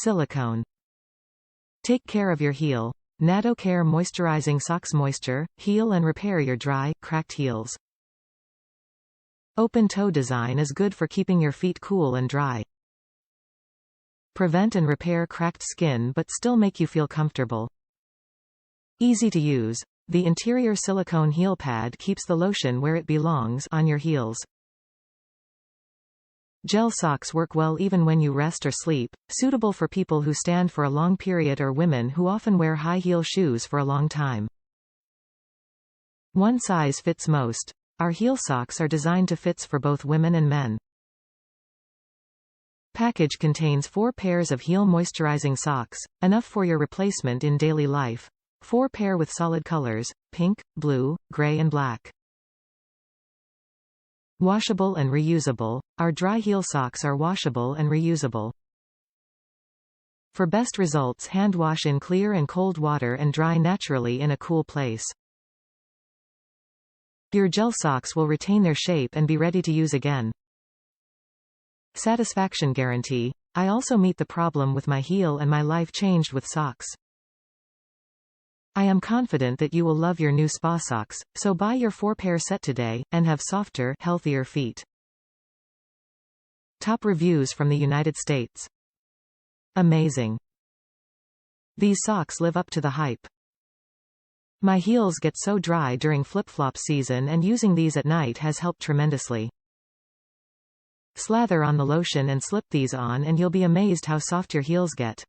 Silicone. Take care of your heel. Nado Care Moisturizing Socks. Moisture, heal and repair your dry, cracked heels. Open toe design is good for keeping your feet cool and dry. Prevent and repair cracked skin but still make you feel comfortable. Easy to use. The interior silicone heel pad keeps the lotion where it belongs, on your heels. Gel socks work well even when you rest or sleep, suitable for people who stand for a long period or women who often wear high-heel shoes for a long time. One size fits most. Our heel socks are designed to fit for both women and men. Package contains 4 pairs of heel moisturizing socks, enough for your replacement in daily life. 4 pair with solid colors, pink, blue, gray and black. Washable and reusable. Our dry heel socks are washable and reusable. For best results, hand wash in clear and cold water and dry naturally in a cool place. Your gel socks will retain their shape and be ready to use again. Satisfaction guarantee. I also meet the problem with my heel and my life changed with socks. I am confident that you will love your new spa socks, so buy your 4-pair set today, and have softer, healthier feet. Top reviews from the United States. Amazing. These socks live up to the hype. My heels get so dry during flip-flop season and using these at night has helped tremendously. Slather on the lotion and slip these on and you'll be amazed how soft your heels get.